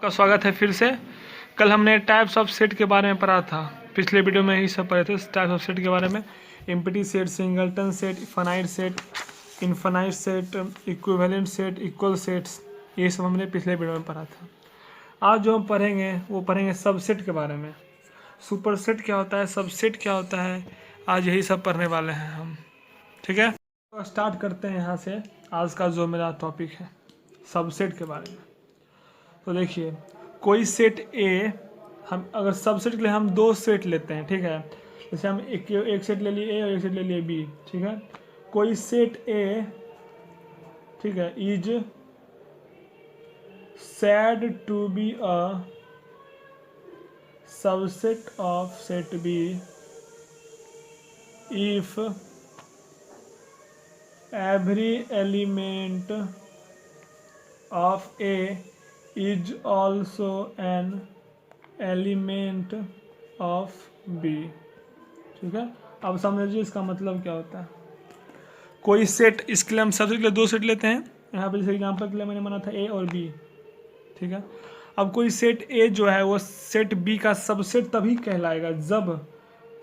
आपका स्वागत है फिर से। कल हमने टाइप्स ऑफ सेट के बारे में पढ़ा था। पिछले वीडियो में ही सब पढ़े थे टाइप्स ऑफ सेट के बारे में। Empty set, singleton set, finite set, infinite set, equivalent set, equal sets, ये सब हमने पिछले वीडियो में पढ़ा था। आज जो हम पढ़ेंगे वो पढ़ेंगे सबसेट के बारे में। सुपरसेट क्या होता है, सबसेट क्या होता है, आज यही सब पढ़ने वाले हैं हम। ठीक है, तो स्टार्ट करते हैं यहाँ से। आज का जो मेरा टॉपिक है सबसेट के बारे में। तो देखिए, कोई सेट ए, हम अगर सबसेट के लिए हम दो सेट लेते हैं, ठीक है। जैसे हम एक सेट ले लिए ए और एक सेट ले लिए बी, ठीक है। कोई सेट ए, ठीक है, is said to be a subset of set B if every element of A is also an element of B। ठीक है, अब समझिए इसका मतलब क्या होता है। कोई सेट, इसके लिए हम सबसेट के लिए दो सेट लेते हैं। यहाँ पे जैसे एग्जाम्पल के लिए मैंने माना था ए और बी, ठीक है। अब कोई सेट ए जो है वो सेट बी का सबसेट तभी कहलाएगा जब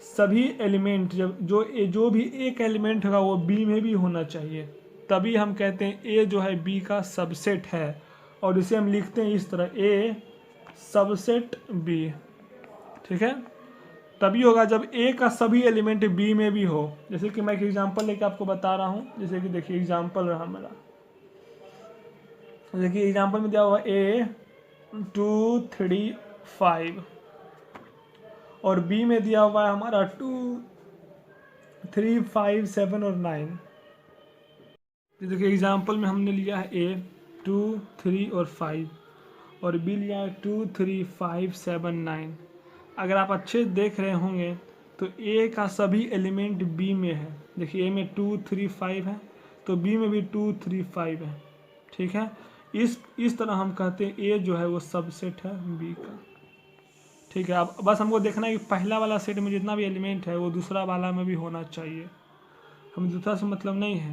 सभी एलिमेंट, जब जो भी एक एलिमेंट होगा वो बी में भी होना चाहिए, तभी हम कहते हैं ए जो है बी का सबसेट है। और इसे हम लिखते हैं इस तरह, ए सबसेट बी, ठीक है। तभी होगा जब ए का सभी एलिमेंट बी में भी हो। जैसे कि मैं एक एग्जांपल लेके आपको बता रहा हूँ। जैसे कि देखिए एग्जांपल रहा मेरा, देखिए एग्जांपल में दिया हुआ ए 2 3 5 और बी में दिया हुआ है हमारा 2 3 5 7 और 9। देखिए एग्जांपल में हमने लिया है ए 2 3 और 5 और बी लिया है 2 3 5 7 9। अगर आप अच्छे देख रहे होंगे तो ए का सभी एलिमेंट बी में है। देखिए ए में 2 3 5 है तो बी में भी 2 3 5 है, ठीक है। इस तरह हम कहते हैं ए जो है वो सबसेट है बी का, ठीक है। अब बस हमको देखना है कि पहला वाला सेट में जितना भी एलिमेंट है वो दूसरा वाला में भी होना चाहिए। हमें दूसरा से मतलब नहीं है।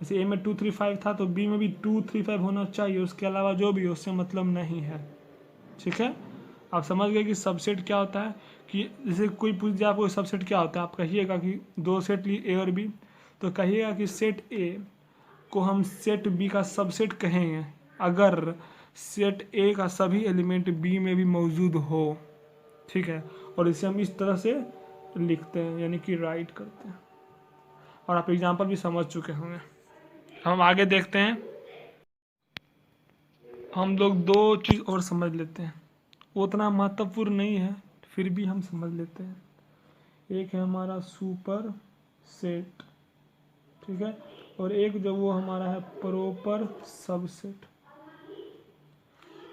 जैसे ए में 2 3 5 था तो बी में भी 2 3 5 होना चाहिए, उसके अलावा जो भी उससे मतलब नहीं है, ठीक है। आप समझ गए कि सबसेट क्या होता है। कि जैसे कोई पूछ दिया आपको सबसेट क्या होता है, आप कहिएगा कि दो सेट लिए ए और बी, तो कहिएगा कि सेट ए को हम सेट बी का सबसेट कहेंगे अगर सेट ए का सभी एलिमेंट बी में भी मौजूद हो, ठीक है। और इसे हम इस तरह से लिखते हैं, यानी कि राइट करते हैं। और आप एग्जांपल भी समझ चुके होंगे। हम आगे देखते हैं। हम लोग दो चीज़ और समझ लेते हैं, वो उतना महत्वपूर्ण नहीं है फिर भी हम समझ लेते हैं। एक है हमारा सुपर सेट, ठीक है, और एक जो वो हमारा है प्रॉपर सबसेट।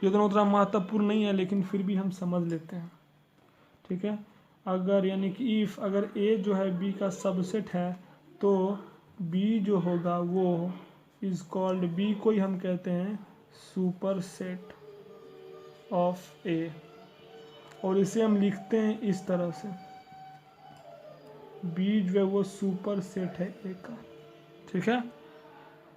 ये दोनों उतना महत्वपूर्ण नहीं है लेकिन फिर भी हम समझ लेते हैं, ठीक है। अगर यानी कि इफ अगर ए जो है बी का सबसेट है तो बी जो होगा वो इज कॉल्ड, बी को ही हम कहते हैं सुपर सेट ऑफ ए। और इसे हम लिखते हैं इस तरह से, बी जो है वो सुपर सेट है ए का, ठीक है।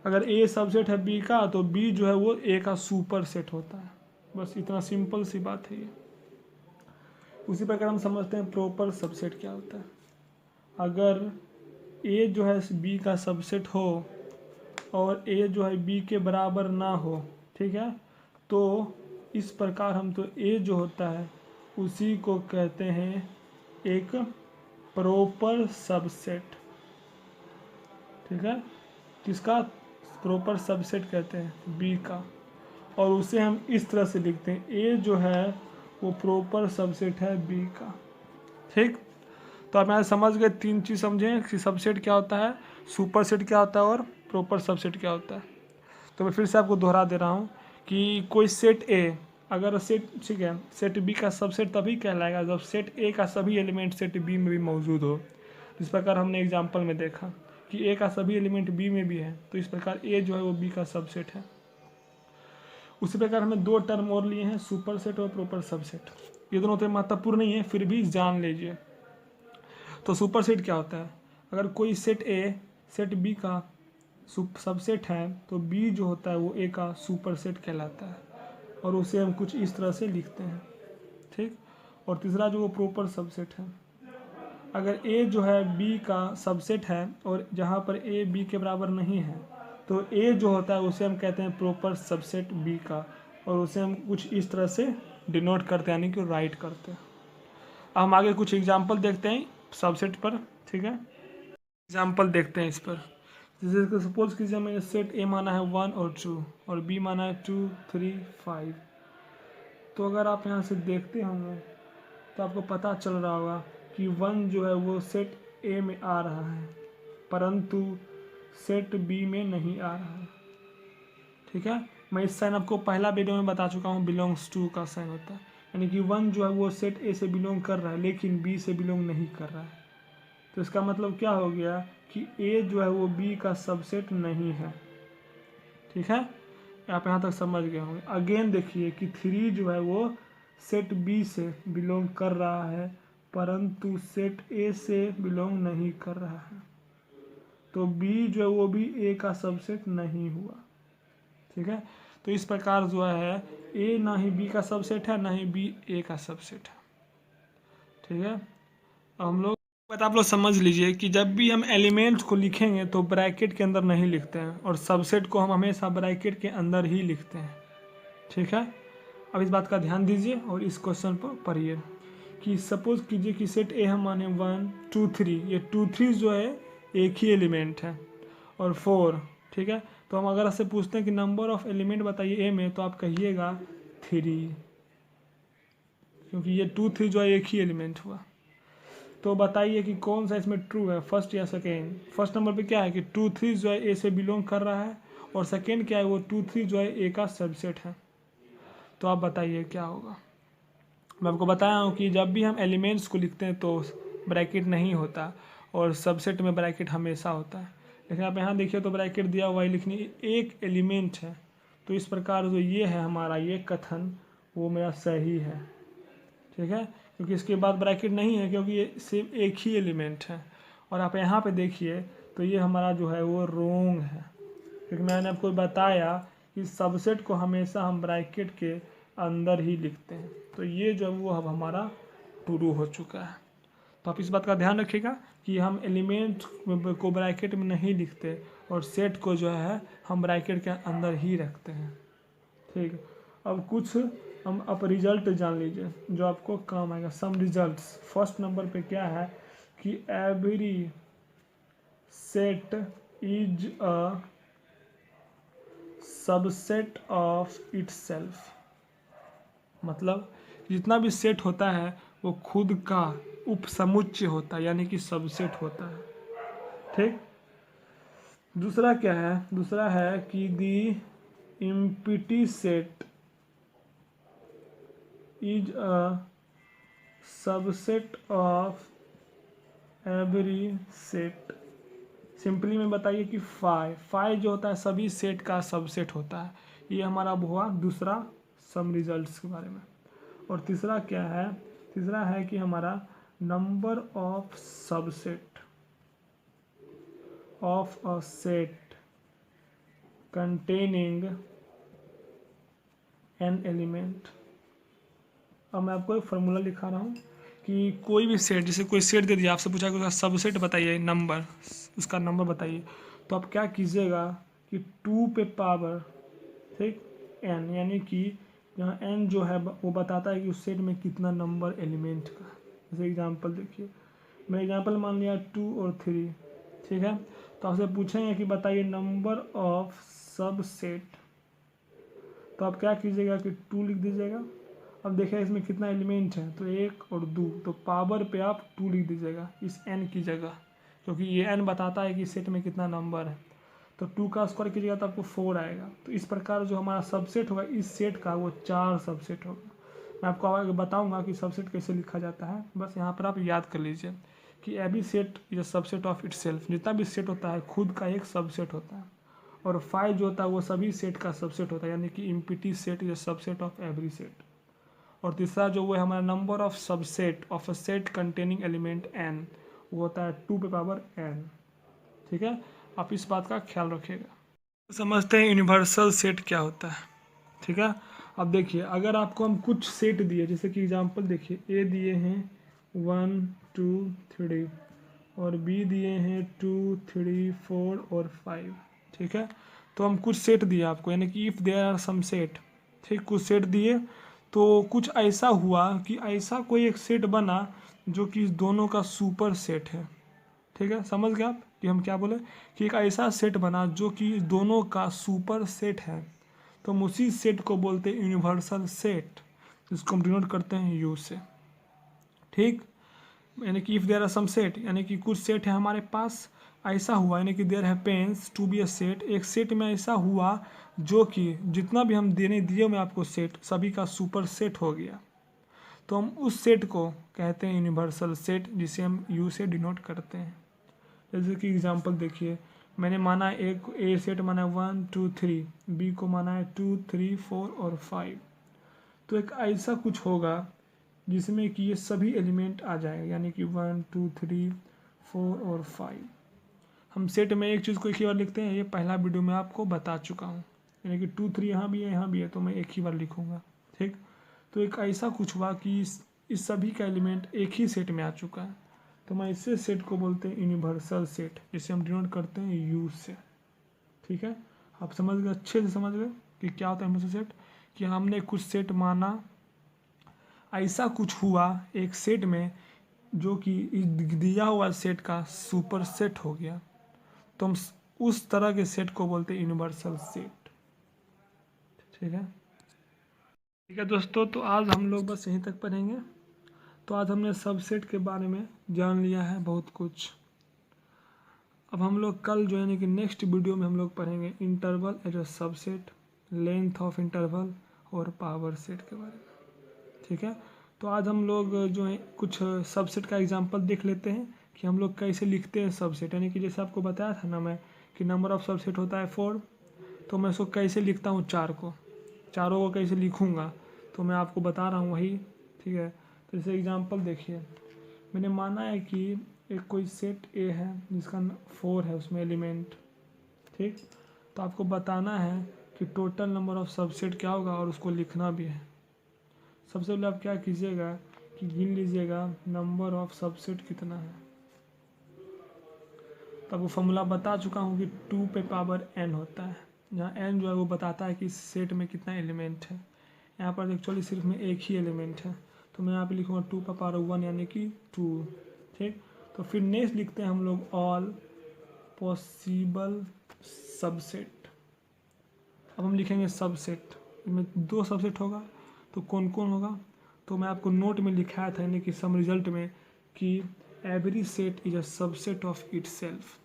अगर ए सबसेट है बी का तो बी जो है वो ए का सुपर सेट होता है। बस इतना सिंपल सी बात है ये। उसी प्रकार हम समझते हैं प्रॉपर सबसेट क्या होता है। अगर ए जो है बी का सबसेट हो और ए जो है बी के बराबर ना हो, ठीक है, तो इस प्रकार हम तो ए जो होता है उसी को कहते हैं एक प्रॉपर सबसेट, ठीक है। किसका प्रॉपर सबसेट कहते हैं, बी का। और उसे हम इस तरह से लिखते हैं, ए जो है वो प्रॉपर सबसेट है बी का, ठीक। तो आप यहाँ समझ गए, तीन चीज़ समझें कि सबसेट क्या होता है, सुपर सेट क्या होता है और प्रॉपर सबसेट क्या होता है। तो मैं फिर से आपको दोहरा दे रहा हूँ कि कोई सेट ए, अगर सेट, ठीक है, सेट बी का सबसेट तभी कहलाएगा जब सेट ए का सभी एलिमेंट सेट बी में भी मौजूद हो। इस प्रकार हमने एग्जाम्पल में देखा कि ए का सभी एलिमेंट बी में भी है, तो इस प्रकार ए जो है वो बी का सबसेट है। उसी प्रकार हमें दो टर्म और लिए हैं, सुपर सेट और प्रॉपर सबसेट। ये दोनों तो महत्वपूर्ण नहीं है फिर भी जान लीजिए। तो सुपर सेट क्या होता है, अगर कोई सेट ए सेट बी का सबसेट है तो बी जो होता है वो ए का सुपर सेट कहलाता है। और उसे हम कुछ इस तरह से लिखते हैं, ठीक। और तीसरा जो वो प्रॉपर सबसेट है, अगर ए जो है बी का सबसेट है और जहाँ पर ए बी के बराबर नहीं है तो ए जो होता है उसे हम कहते हैं प्रॉपर सबसेट बी का, और उसे हम कुछ इस तरह से डिनोट करते हैं, यानी कि राइट करते हैं। अब हम आगे कुछ एग्जाम्पल देखते हैं सबसेट पर, ठीक है। एग्जाम्पल देखते हैं इस पर। जैसे सपोज कीजिए मैंने सेट ए माना है 1 और 2 और बी माना है 2 3 5। तो अगर आप यहाँ से देखते होंगे तो आपको पता चल रहा होगा कि 1 जो है वो सेट ए में आ रहा है परंतु सेट बी में नहीं आ रहा है, ठीक है। मैं इस साइन आपको पहला वीडियो में बता चुका हूँ, बिलोंग्स टू का साइन होता है, यानी कि 1 जो है वो सेट ए से बिलोंग कर रहा है लेकिन बी से बिलोंग नहीं कर रहा है। तो इसका मतलब क्या हो गया कि ए जो है वो बी का सबसेट नहीं है, ठीक है। आप यहाँ तक समझ गए होंगे। अगेन देखिए कि 3 जो है वो सेट बी से बिलोंग कर रहा है परंतु सेट ए से बिलोंग नहीं कर रहा है, तो बी जो है वो भी ए का सबसेट नहीं हुआ, ठीक है। तो इस प्रकार जो है ए ना ही बी का सबसेट है ना ही बी ए का सबसेट है, ठीक है। अब हम लोग बात आप लोग समझ लीजिए कि जब भी हम एलिमेंट्स को लिखेंगे तो ब्रैकेट के अंदर नहीं लिखते हैं और सबसेट को हम हमेशा ब्रैकेट के अंदर ही लिखते हैं, ठीक है। अब इस बात का ध्यान दीजिए और इस क्वेश्चन पर पढ़िए कि सपोज कीजिए कि सेट ए हम माने 1 2 3, ये 2 3 जो है एक ही एलिमेंट है और 4, ठीक है। तो हम अगर आपसे पूछते हैं कि नंबर ऑफ एलिमेंट बताइए ए में तो आप कहिएगा 3, क्योंकि ये 2 3 जो है एक ही एलिमेंट हुआ। तो बताइए कि कौन सा इसमें ट्रू है, फर्स्ट या सेकेंड। फर्स्ट नंबर पे क्या है कि 2 3 जो है ए से बिलोंग कर रहा है और सेकेंड क्या है वो 2 3 जो है ए का सबसेट है। तो आप बताइए क्या होगा। मैं आपको बताया हूँ कि जब भी हम एलिमेंट्स को लिखते हैं तो ब्रैकेट नहीं होता और सबसेट में ब्रैकेट हमेशा होता है, लेकिन आप यहाँ देखिए तो ब्रैकेट दिया हुआ है, लिखनी एक एलिमेंट है। तो इस प्रकार जो ये है हमारा ये कथन वो मेरा सही है, ठीक है, क्योंकि इसके बाद ब्रैकेट नहीं है क्योंकि ये सिर्फ एक ही एलिमेंट है। और आप यहाँ पे देखिए तो ये हमारा जो है वो रोंग है, क्योंकि मैंने आपको बताया कि सबसेट को हमेशा हम ब्रैकेट के अंदर ही लिखते हैं। तो ये जो है वो अब हमारा ट्रू हो चुका है। तो आप इस बात का ध्यान रखिएगा कि हम एलिमेंट को ब्रैकेट में नहीं लिखते और सेट को जो है हम ब्रैकेट के अंदर ही रखते हैं, ठीक है। अब कुछ हम आप रिजल्ट जान लीजिए जो आपको काम आएगा। सम रिजल्ट्स। फर्स्ट नंबर पे क्या है कि every set is a subset of itself, मतलब जितना भी सेट होता है वो खुद का उपसमुच्चय होता है, यानी कि सबसेट होता है, ठीक। दूसरा क्या है, दूसरा है कि the empty set is a subset of every set. Simply में बताइए कि फाइव जो होता है सभी सेट का सबसेट होता है। ये हमारा हुआ दूसरा सम रिजल्ट्स के बारे में। और तीसरा क्या है, तीसरा है कि हमारा number of subset of a set containing an element. अब मैं आपको एक फॉर्मूला लिखा रहा हूँ कि कोई भी सेट, जैसे कोई सेट दे दिया, आपसे पूछा कि उसका सबसेट बताइए, नंबर, उसका नंबर बताइए, तो आप क्या कीजिएगा कि 2 पे पावर, ठीक, n, यानी कि यहाँ n जो है वो बताता है कि उस सेट में कितना नंबर एलिमेंट का। जैसे एग्जांपल देखिए, मैं एग्जांपल मान लिया 2 और 3, ठीक है। तो आपसे पूछेंगे कि बताइए नंबर ऑफ सबसेट, तो आप क्या कीजिएगा कि 2 लिख दीजिएगा। अब देखिए इसमें कितना एलिमेंट है, तो 1 और 2, तो पावर पे आप 2 लिख दीजिएगा इस n की जगह, क्योंकि ये n बताता है कि सेट में कितना नंबर है। तो 2 का स्क्वायर कीजिएगा तो आपको 4 आएगा। तो इस प्रकार जो हमारा सबसेट होगा इस सेट का वो 4 सबसेट होगा। मैं आपको आगे बताऊंगा कि सबसेट कैसे लिखा जाता है, बस यहाँ पर आप याद कर लीजिए कि every set is a subset of itself. जितना भी सेट होता है खुद का एक सबसेट होता है। और 5 जो होता है वो सभी सेट का सबसेट होता है, यानी कि empty set is a subset of every set. और तीसरा जो वो है हमारा number of subset of a set containing element n, वो होता है 2 पे पावर n, ठीक है। आप इस बात का ख्याल रखिएगा। समझते हैं यूनिवर्सल सेट क्या होता है, ठीक है। अब देखिए अगर आपको हम कुछ सेट दिए, जैसे कि एग्जांपल देखिए ए दिए हैं 1 2 3 और बी दिए हैं 2 3 4 और 5, ठीक है। तो हम कुछ सेट दिए आपको, यानी कि if there are some set, ठीक, कुछ सेट दिए तो कुछ ऐसा हुआ कि ऐसा कोई एक सेट बना जो कि इस दोनों का सुपर सेट है, ठीक है। समझ गए आप कि हम क्या बोले, कि एक ऐसा सेट बना जो कि दोनों का सुपर सेट है, तो हम उसी सेट को बोलते हैं यूनिवर्सल सेट, जिसको हम डिनोट करते हैं यू से, ठीक। यानी कि if there are some set, यानी कि कुछ सेट है हमारे पास, ऐसा हुआ यानी कि there happens to be a set, एक सेट में ऐसा हुआ जो कि जितना भी हम देने दिए मैं आपको सेट, सभी का सुपर सेट हो गया, तो हम उस सेट को कहते हैं यूनिवर्सल सेट, जिसे हम यू से डिनोट करते हैं। जैसे कि एग्जांपल देखिए, मैंने माना एक ए सेट माना 1 2 3, बी को माना है 2 3 4 और 5, तो एक ऐसा कुछ होगा जिसमें कि ये सभी एलिमेंट आ जाएंगे, यानी कि 1 2 3 4 और 5। हम सेट में एक चीज़ को एक ही बार लिखते हैं, ये पहला वीडियो में आपको बता चुका हूँ, यानी कि 2 3 यहाँ भी है यहाँ भी है, तो मैं एक ही बार लिखूँगा, ठीक। तो एक ऐसा कुछ हुआ कि इस सभी का एलिमेंट एक ही सेट में आ चुका है, तो मैं इसे सेट को बोलते हैं यूनिवर्सल सेट, जिसे हम डिनोट करते हैं यू से, ठीक है। आप समझ गए, अच्छे से समझ गए कि क्या होता है यूनिवर्सल सेट, कि हमने कुछ सेट माना, ऐसा कुछ हुआ एक सेट में जो कि दिया हुआ सेट का सुपर सेट हो गया, तो हम उस तरह के सेट को बोलते हैं यूनिवर्सल सेट, ठीक है। ठीक है दोस्तों, तो आज हम लोग बस यहीं तक पढ़ेंगे। तो आज हमने सबसेट के बारे में जान लिया है बहुत कुछ। अब हम लोग कल जो है कि नेक्स्ट वीडियो में हम लोग पढ़ेंगे interval as a subset, length of interval और पावर सेट के बारे में, ठीक है। तो आज हम लोग जो है कुछ सबसेट का एग्जांपल देख लेते हैं कि हम लोग कैसे लिखते हैं सबसेट, यानी कि जैसे आपको बताया था ना मैं कि नंबर ऑफ सबसेट होता है 4, तो मैं इसको कैसे लिखता हूँ, चारों को कैसे लिखूँगा, तो मैं आपको बता रहा हूँ वही, ठीक है। तो जैसे एग्जांपल देखिए, मैंने माना है कि एक कोई सेट ए है जिसका 4 है उसमें एलिमेंट, ठीक। तो आपको बताना है कि टोटल नंबर ऑफ सबसेट क्या होगा और उसको लिखना भी है। सबसे पहले आप क्या कीजिएगा कि गिन लीजिएगा नंबर ऑफ सबसेट कितना है। तो आपको फॉर्मूला बता चुका हूँ कि 2 पे पावर n होता है, जहाँ n जो है वो बताता है कि इस सेट में कितना एलिमेंट है। यहाँ पर एक्चुअली सिर्फ में एक ही एलिमेंट है, तो मैं यहाँ पे लिखूँगा 2 पे पावर 1 यानी कि 2, ठीक। तो फिर नेक्स्ट लिखते हैं हम लोग ऑल पॉसिबल सबसेट। अब हम लिखेंगे सबसेट, इसमें 2 सबसेट होगा, तो कौन कौन होगा, तो मैं आपको नोट में लिखाया था यानी कि सम रिजल्ट में कि every set is a subset of itself,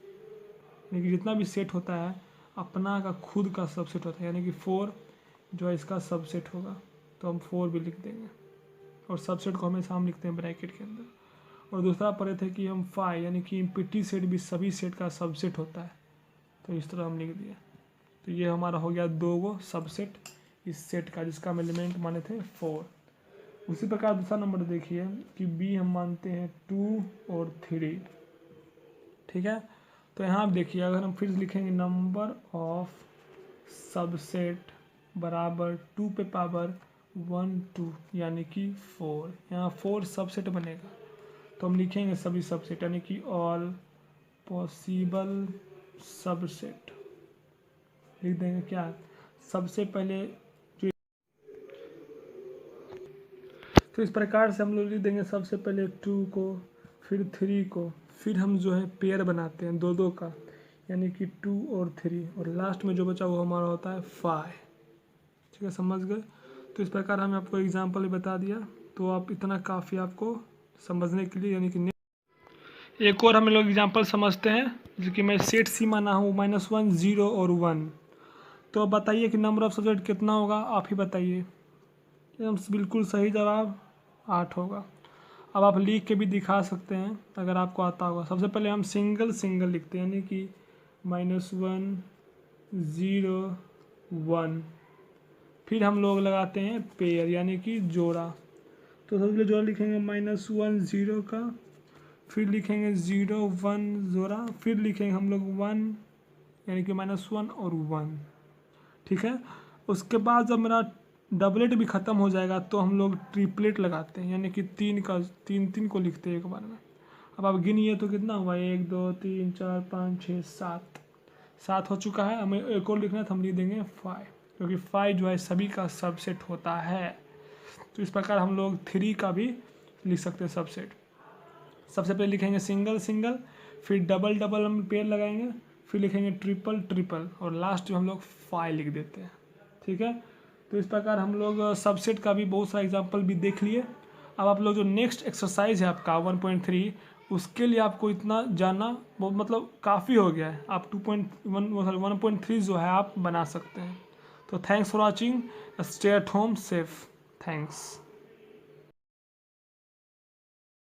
यानी कि जितना भी सेट होता है अपना का खुद का सबसेट होता है, यानी कि 4 जो है इसका सबसेट होगा, तो हम 4 भी लिख देंगे, और सबसेट को हमेशा हम लिखते हैं ब्रैकेट के अंदर। और दूसरा पढ़े थे कि हम 5 यानी कि इम्पिटी सेट भी सभी सेट का सबसेट होता है, तो इस तरह हम लिख दिए। तो ये हमारा हो गया 2 सबसेट इस सेट का, जिसका हम एलिमेंट माने थे 4। उसी प्रकार दूसरा नंबर देखिए कि बी हम मानते हैं 2 और 3, ठीक है। तो यहाँ आप देखिए, अगर हम फिर लिखेंगे नंबर ऑफ सबसेट बराबर 2 पे पावर 1 2 यानी कि 4, यहाँ 4 सबसेट बनेगा, तो हम लिखेंगे सभी सबसेट यानी कि ऑल पॉसिबल सबसेट लिख देंगे। क्या सबसे पहले जो, तो इस प्रकार से हम लोग लिख देंगे सबसे पहले 2 को, फिर 3 को, फिर हम जो है पेयर बनाते हैं 2 2 का, यानी कि 2 और 3, और लास्ट में जो बचा वो हमारा होता है 5, ठीक है, समझ गए। तो इस प्रकार हमने आपको एग्जांपल बता दिया, तो आप इतना काफ़ी आपको समझने के लिए, यानी कि एक और हम लोग एग्जांपल समझते हैं, जो कि मैं सेट सी माना हूँ -1 0 और 1। तो अब बताइए कि नंबर ऑफ सब्जेक्ट कितना होगा, आप ही बताइए। एकदम बिल्कुल सही जवाब 8 होगा। अब आप लिख के भी दिखा सकते हैं अगर आपको आता होगा। सबसे पहले हम सिंगल सिंगल लिखते हैं, यानी कि -1 0 1, फिर हम लोग लगाते हैं पेयर यानी कि जोड़ा। तो सबसे पहले जोड़ा लिखेंगे -1 0 का, फिर लिखेंगे 0 1 जोड़ा, फिर लिखेंगे हम लोग 1 यानी कि -1 और 1, ठीक है। उसके बाद जब मेरा डबलेट भी ख़त्म हो जाएगा तो हम लोग ट्रिपलेट लगाते हैं, यानी कि तीन को लिखते हैं एक बार में। अब आप गिनिए तो कितना हुआ, 1 2 3 4 5 6 7, 7 हो चुका है। हमें एक और लिखना है तो हम लिख देंगे 5, क्योंकि 5 जो है सभी का सबसेट होता है। तो इस प्रकार हम लोग 3 का भी लिख सकते हैं सबसेट। सबसे पहले लिखेंगे सिंगल सिंगल, फिर डबल डबल हम पेयर लगाएंगे, फिर लिखेंगे ट्रिपल ट्रिपल, और लास्ट में हम लोग 5 लिख देते हैं। ठीक है, तो इस प्रकार हम लोग सबसेट का भी बहुत सारा एग्जांपल भी देख लिए। अब आप लोग जो नेक्स्ट एक्सरसाइज है आपका 1.3, उसके लिए आपको इतना जानना बहुत मतलब काफ़ी हो गया है। आप 1.3 जो है आप बना सकते हैं। तो thanks for watching, stay at home safe, thanks.